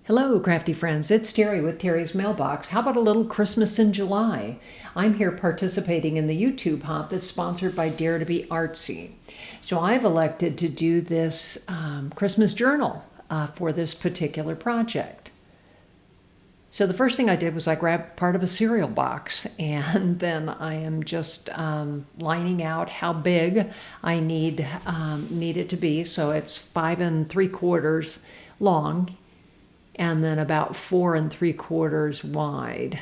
Hello, crafty friends. It's Terry with Terry's Mailbox. How about a little Christmas in July? I'm here participating in the YouTube hop that's sponsored by Dare to Be Artsy. So I've elected to do this Christmas journal for this particular project. So the first thing I did was I grabbed part of a cereal box, and then I am just lining out how big I need it to be. So it's 5 3/4 long, and then about 4 3/4 wide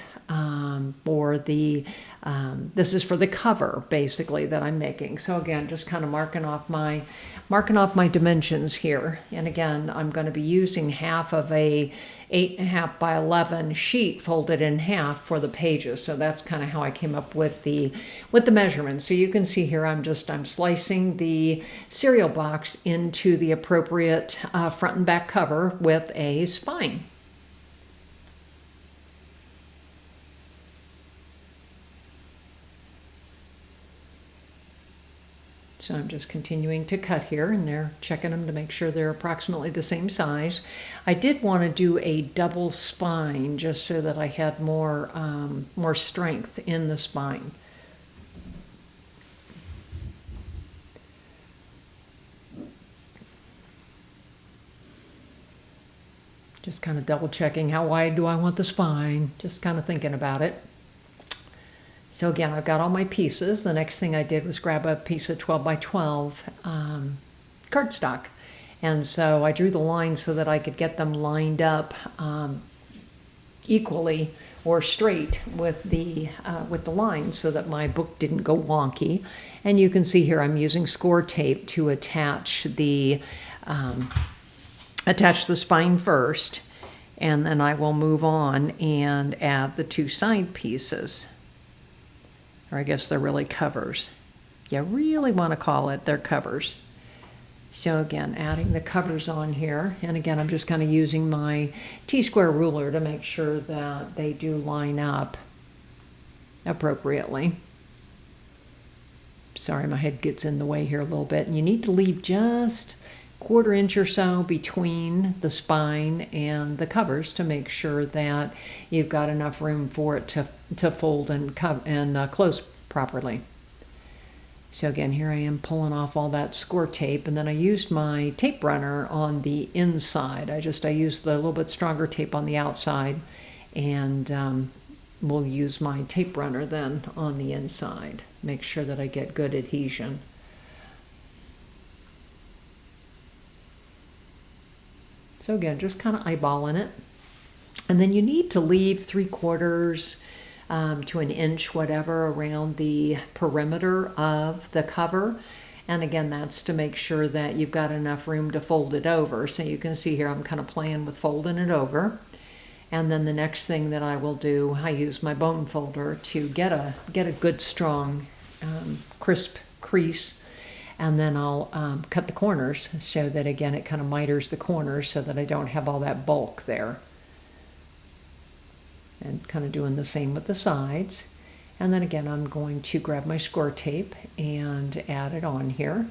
for the this is for the cover basically that I'm making. So again, just kind of marking off my dimensions here. And again, I'm going to be using half of a 8.5 by 11 sheet folded in half for the pages. So that's kind of how I came up with the measurements. So you can see here I'm slicing the cereal box into the appropriate front and back cover with a spine. So I'm just continuing to cut here, and they're checking them to make sure they're approximately the same size. I did want to do a double spine just so that I had more strength in the spine. Just kind of double checking how wide do I want the spine, just kind of thinking about it. So again, I've got all my pieces. The next thing I did was grab a piece of 12 by 12 cardstock. And so I drew the lines so that I could get them lined up equally or straight with the lines so that my book didn't go wonky. And you can see here I'm using score tape to attach the spine first, and then I will move on and add the 2 side pieces. Or I guess they're really covers. You really want to call it their covers. So again, adding the covers on here. And again, I'm just kind of using my T-square ruler to make sure that they do line up appropriately. Sorry, my head gets in the way here a little bit. And you need to leave just 1/4 inch or so between the spine and the covers to make sure that you've got enough room for it to fold and close properly. So again, here I am pulling off all that score tape, and then I used my tape runner on the inside. I used the little bit stronger tape on the outside, and we'll use my tape runner then on the inside. Make sure that I get good adhesion. So again, just kind of eyeballing it. And then you need to leave 3/4 to 1 inch, whatever, around the perimeter of the cover. And again, that's to make sure that you've got enough room to fold it over. So you can see here I'm kind of playing with folding it over. And then the next thing that I will do, I use my bone folder to get a good strong crisp crease. And then I'll cut the corners so that, again, it kind of miters the corners so that I don't have all that bulk there. And kind of doing the same with the sides. And then again, I'm going to grab my score tape and add it on here.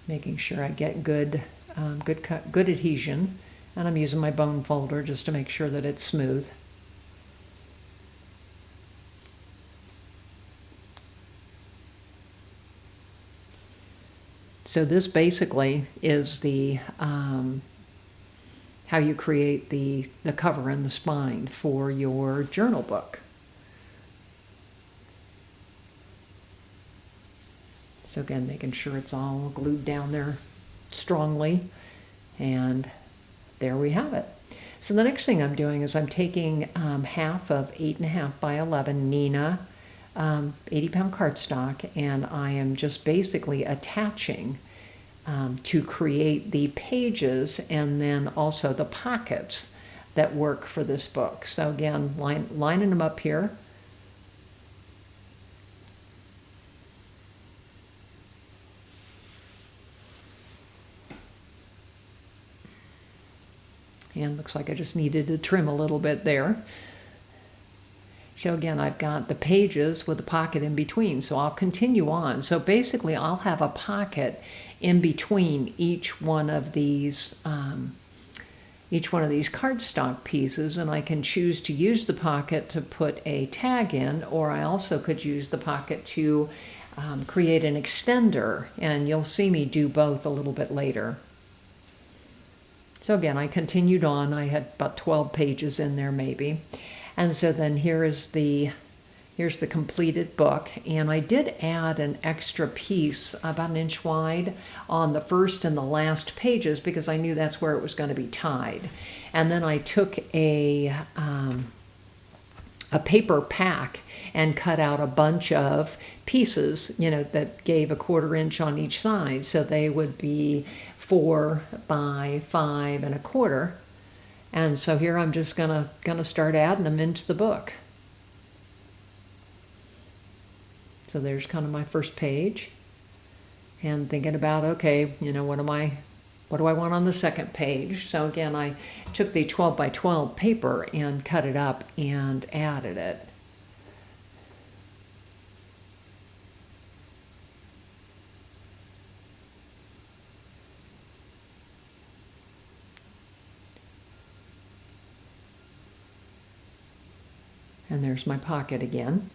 Making sure I get good adhesion. And I'm using my bone folder just to make sure that it's smooth. So this basically is the how you create the cover and the spine for your journal book. So again, making sure it's all glued down there strongly, and there we have it. So the next thing I'm doing is I'm taking half of 8.5 by 11 Nina 80-pound cardstock, and I am just basically attaching to create the pages and then also the pockets that work for this book. So again, lining them up here. And looks like I just needed to trim a little bit there. So again, I've got the pages with the pocket in between, so I'll continue on. So basically I'll have a pocket in between each one of these cardstock pieces, and I can choose to use the pocket to put a tag in, or I also could use the pocket to create an extender, and you'll see me do both a little bit later. So again, I continued on. I had about 12 pages in there maybe. And so then here's the completed book, and I did add an extra piece about 1 inch wide on the first and the last pages because I knew that's where it was going to be tied. And then I took a paper pack and cut out a bunch of pieces, that gave 1/4 inch on each side, so they would be 4 by 5 1/4. And so here I'm just gonna start adding them into the book. So there's kind of my first page, and thinking about, okay, what do I want on the second page? So again, I took the 12 by 12 paper and cut it up and added it. And there's my pocket again.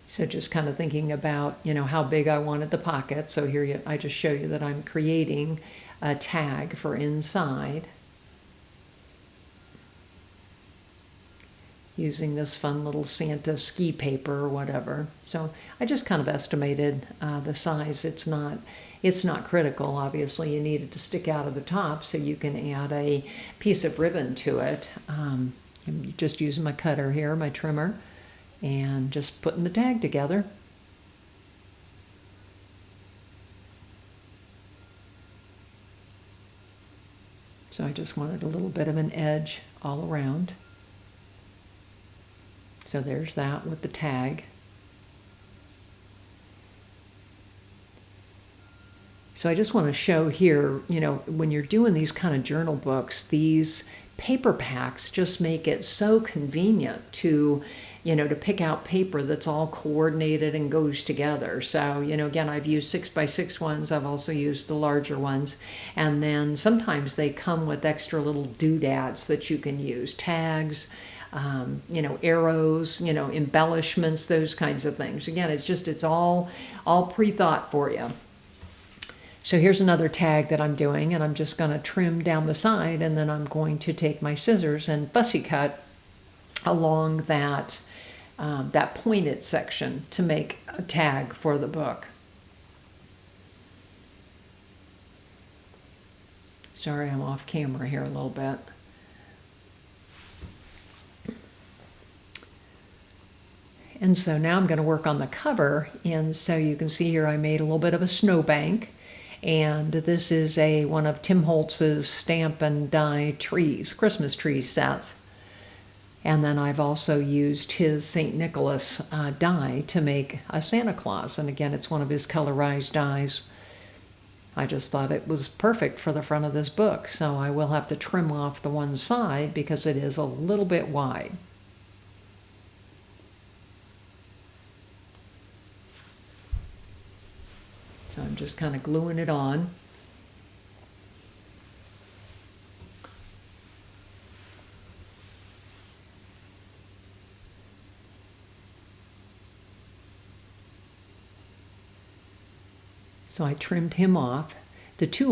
So just kind of thinking about, how big I wanted the pocket. So here I just show you that I'm creating a tag for inside using this fun little Santa ski paper or whatever. So I just kind of estimated the size. It's not critical. Obviously, you need it to stick out of the top, so you can add a piece of ribbon to it. I'm just using my cutter here, my trimmer, and just putting the tag together. So I just wanted a little bit of an edge all around. So there's that with the tag. So I just want to show here, when you're doing these kind of journal books, these paper packs just make it so convenient to pick out paper that's all coordinated and goes together. So, again, I've used 6 by 6 ones. I've also used the larger ones. And then sometimes they come with extra little doodads that you can use, tags, arrows, embellishments, those kinds of things. Again, it's all pre-thought for you. So here's another tag that I'm doing, and I'm just going to trim down the side, and then I'm going to take my scissors and fussy cut along that pointed section to make a tag for the book. Sorry, I'm off camera here a little bit. And so now I'm going to work on the cover, and so you can see here I made a little bit of a snowbank, and this is one of Tim Holtz's stamp and die trees, Christmas tree sets. And then I've also used his St. Nicholas die to make a Santa Claus, and again, it's one of his colorized dies. I just thought it was perfect for the front of this book, so I will have to trim off the one side because it is a little bit wide. So I'm just kind of gluing it on. So I trimmed him off. The two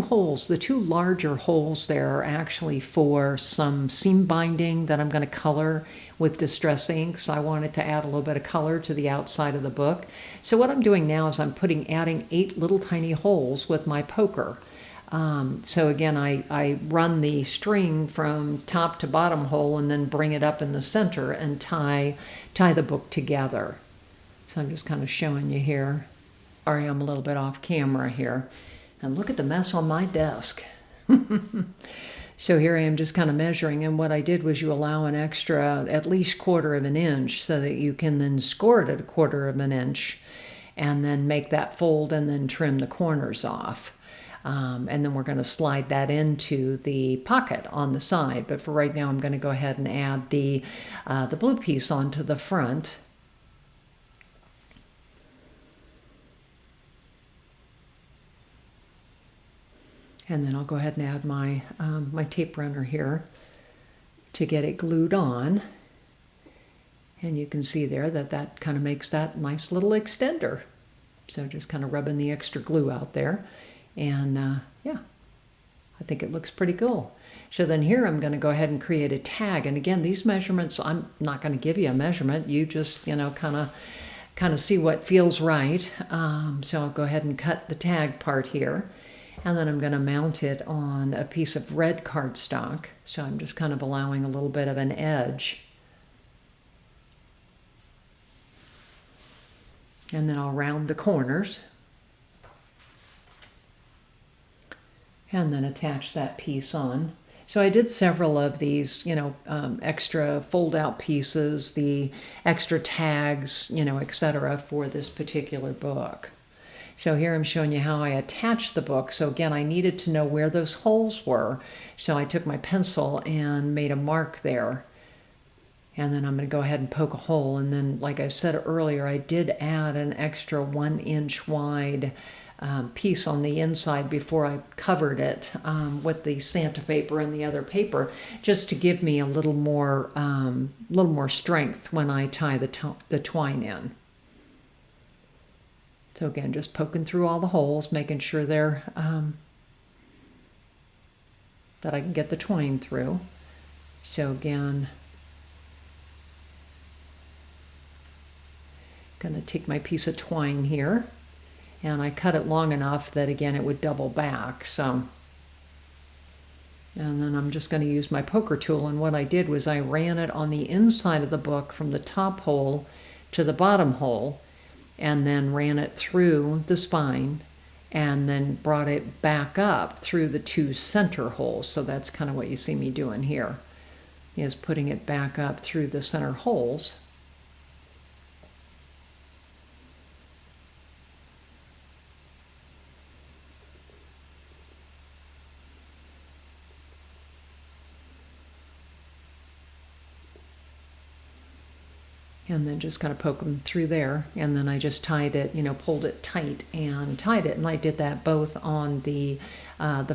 larger holes there are actually for some seam binding that I'm going to color with Distress ink. So I wanted to add a little bit of color to the outside of the book. So what I'm doing now is I'm adding 8 little tiny holes with my poker. So again, I run the string from top to bottom hole and then bring it up in the center and tie the book together. So I'm just kind of showing you here. Sorry, I'm a little bit off camera here. And look at the mess on my desk. So here I am just kind of measuring, and what I did was you allow an extra at least 1/4 inch so that you can then score it at 1/4 inch and then make that fold and then trim the corners off. And then we're going to slide that into the pocket on the side. But for right now, I'm going to go ahead and add the blue piece onto the front. And then I'll go ahead and add my, my tape runner here to get it glued on. And you can see there that that kind of makes that nice little extender. So just kind of rubbing the extra glue out there. And yeah, I think it looks pretty cool. So then here I'm going to go ahead and create a tag. And again, these measurements, I'm not going to give you a measurement. You just, you know, kind of see what feels right. So I'll go ahead and cut the tag part here. And then I'm going to mount it on a piece of red cardstock. So I'm just kind of allowing a little bit of an edge. And then I'll round the corners. And then attach that piece on. So I did several of these, you know, extra fold-out pieces, the extra tags, you know, etc. for this particular book. So here I'm showing you how I attached the book. So again, I needed to know where those holes were. So I took my pencil and made a mark there. And then I'm going to go ahead and poke a hole. And then, like I said earlier, I did add an extra 1 inch wide piece on the inside before I covered it with the Santa paper and the other paper, just to give me a little more strength when I tie the twine in. So again, just poking through all the holes, making sure they're that I can get the twine through. So again, gonna take my piece of twine here, and I cut it long enough that again it would double back. So, and then I'm just going to use my poker tool, and what I did was I ran it on the inside of the book from the top hole to the bottom hole, and then ran it through the spine, and then brought it back up through the 2 center holes. So that's kind of what you see me doing here, is putting it back up through the center holes. And then just kind of poke them through there. And then I just tied it, you know, pulled it tight and tied it. And I did that both on the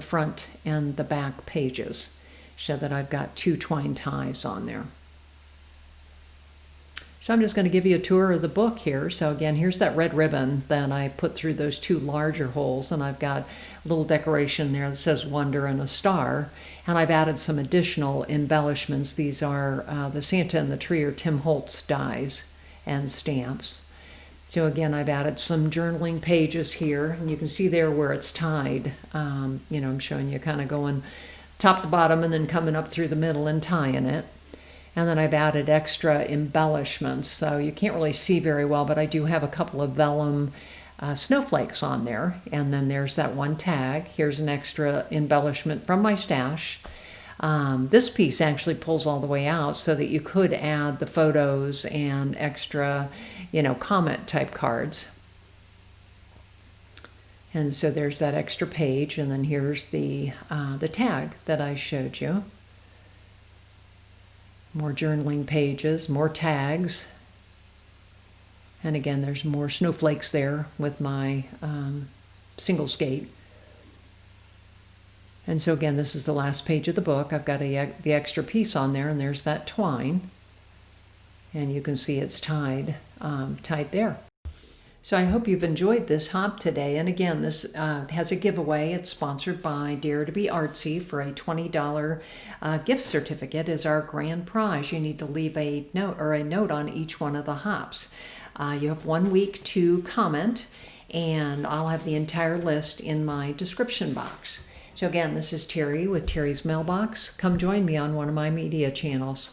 front and the back pages, so that I've got 2 twine ties on there. So I'm just going to give you a tour of the book here. So again, here's that red ribbon that I put through those 2 larger holes, and I've got a little decoration there that says Wonder and a star. And I've added some additional embellishments. These are the Santa and the Tree or Tim Holtz dies and stamps. So again, I've added some journaling pages here, and you can see there where it's tied. You know, I'm showing you kind of going top to bottom and then coming up through the middle and tying it. And then I've added extra embellishments, so you can't really see very well, but I do have a couple of vellum snowflakes on there. And then there's that 1 tag. Here's an extra embellishment from my stash. This piece actually pulls all the way out so that you could add the photos and extra, you know, comment type cards. And so there's that extra page, and then here's the tag that I showed you. More journaling pages, more tags. And again, there's more snowflakes there with my single skate. And so again, this is the last page of the book. I've got the extra piece on there, and there's that twine. And you can see it's tied there. So I hope you've enjoyed this hop today. And again, this has a giveaway. It's sponsored by Dare to Be Artsy for a $20 gift certificate as our grand prize. You need to leave a note on each one of the hops. You have 1 week to comment, and I'll have the entire list in my description box. So again, this is Terry with Terry's Mailbox. Come join me on one of my media channels.